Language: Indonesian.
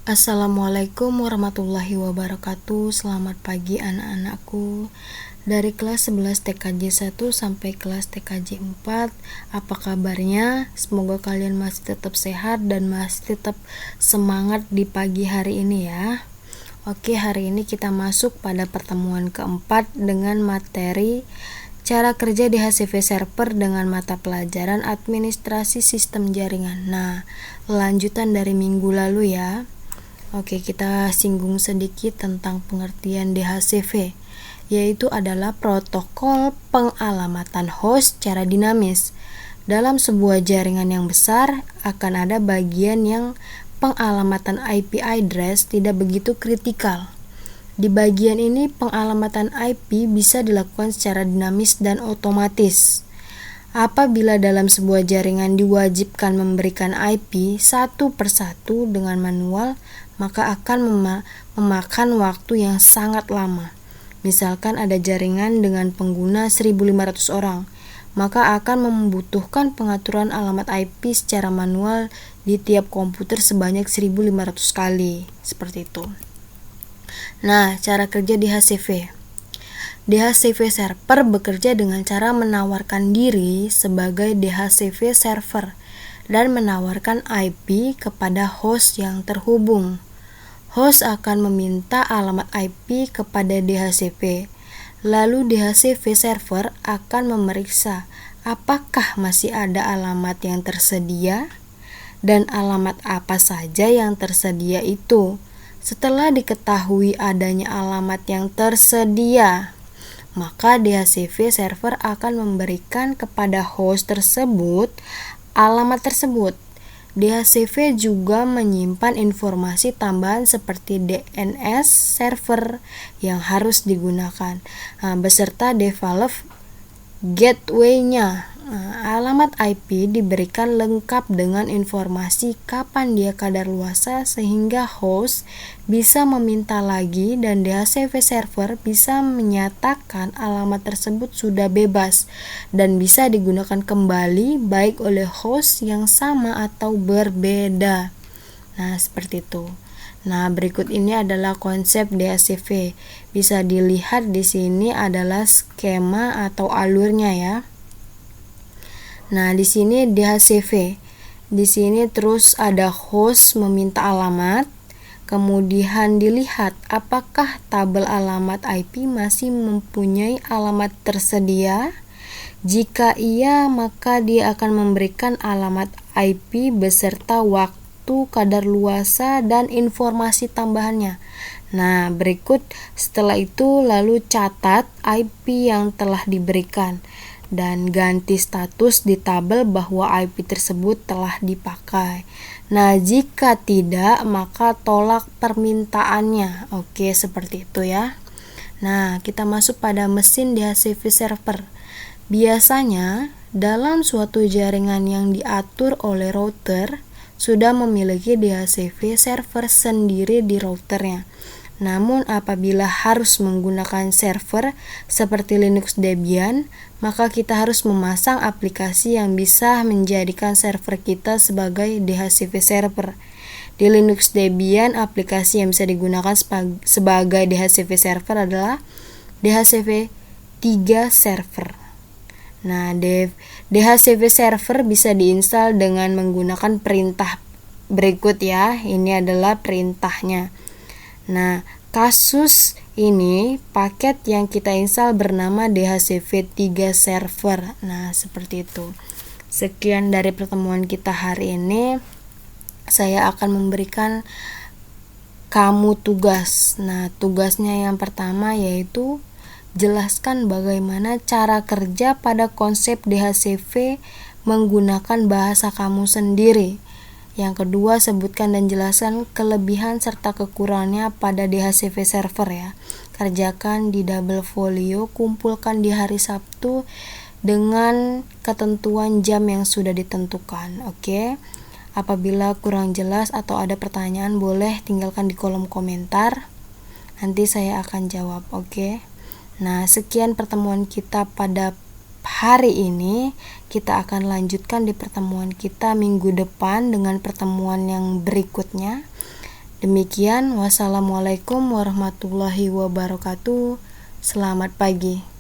Assalamualaikum warahmatullahi wabarakatuh. Selamat pagi anak-anakku. Dari kelas 11 TKJ 1 sampai kelas TKJ 4, apa kabarnya? Semoga kalian masih tetap sehat dan masih tetap semangat di pagi hari ini ya. Oke, hari ini kita masuk pada pertemuan keempat dengan materi cara kerja DHCP server dengan mata pelajaran administrasi sistem jaringan. Nah, lanjutan dari minggu lalu ya. Oke, kita singgung sedikit tentang pengertian DHCP, yaitu adalah protokol pengalamatan host secara dinamis. Dalam sebuah jaringan yang besar, akan ada bagian yang pengalamatan IP address tidak begitu kritikal. Di bagian ini, pengalamatan IP bisa dilakukan secara dinamis dan otomatis. Apabila dalam sebuah jaringan diwajibkan memberikan IP satu persatu dengan manual, maka akan memakan waktu yang sangat lama. Misalkan ada jaringan dengan pengguna 1.500 orang, maka akan membutuhkan pengaturan alamat IP secara manual di tiap komputer sebanyak 1.500 kali. Seperti itu. Nah, cara kerja DHCP. DHCP server bekerja dengan cara menawarkan diri sebagai DHCP server dan menawarkan IP kepada host yang terhubung. Host akan meminta alamat IP kepada DHCP. Lalu DHCP server akan memeriksa apakah masih ada alamat yang tersedia dan alamat apa saja yang tersedia itu. Setelah diketahui adanya alamat yang tersedia, maka DHCP server akan memberikan kepada host tersebut alamat tersebut. DHCP juga menyimpan informasi tambahan seperti DNS server yang harus digunakan, beserta develop gateway-nya. Alamat IP diberikan lengkap dengan informasi kapan dia kadaluarsa sehingga host bisa meminta lagi dan DHCP server bisa menyatakan alamat tersebut sudah bebas dan bisa digunakan kembali baik oleh host yang sama atau berbeda. Nah, seperti itu. Nah, berikut ini adalah konsep DHCP. Bisa dilihat di sini adalah skema atau alurnya ya. Nah, di sini DHCP. Di sini terus ada host meminta alamat, kemudian dilihat apakah tabel alamat IP masih mempunyai alamat tersedia. Jika iya, maka dia akan memberikan alamat IP beserta waktu kadaluarsa dan informasi tambahannya. Nah, berikut setelah itu lalu catat IP yang telah diberikan dan ganti status di tabel bahwa IP tersebut telah dipakai. Nah, jika tidak, maka tolak permintaannya. Oke, seperti itu ya. Nah, kita masuk pada mesin DHCP server. Biasanya, dalam suatu jaringan yang diatur oleh router, sudah memiliki DHCP server sendiri di routernya. Namun apabila harus menggunakan server seperti Linux Debian, maka kita harus memasang aplikasi yang bisa menjadikan server kita sebagai DHCP server. Di Linux Debian, aplikasi yang bisa digunakan sebagai DHCP server adalah DHCP 3 server. Nah, DHCP server bisa diinstal dengan menggunakan perintah berikut ya. Ini adalah perintahnya. Nah, kasus ini paket yang kita install bernama DHCP 3 server. Nah, seperti itu. Sekian dari pertemuan kita hari ini. Saya akan memberikan kamu tugas. Nah, tugasnya yang pertama yaitu jelaskan bagaimana cara kerja pada konsep DHCP menggunakan bahasa kamu sendiri. Yang kedua, sebutkan dan jelaskan kelebihan serta kekurangannya pada DHCP server ya. Kerjakan di double folio, kumpulkan di hari Sabtu dengan ketentuan jam yang sudah ditentukan. Oke. Apabila kurang jelas atau ada pertanyaan, boleh tinggalkan di kolom komentar. Nanti saya akan jawab, oke. Nah, sekian pertemuan kita pada hari ini. Kita akan lanjutkan di pertemuan kita minggu depan dengan pertemuan yang berikutnya. Demikian, wassalamualaikum warahmatullahi wabarakatuh. Selamat pagi.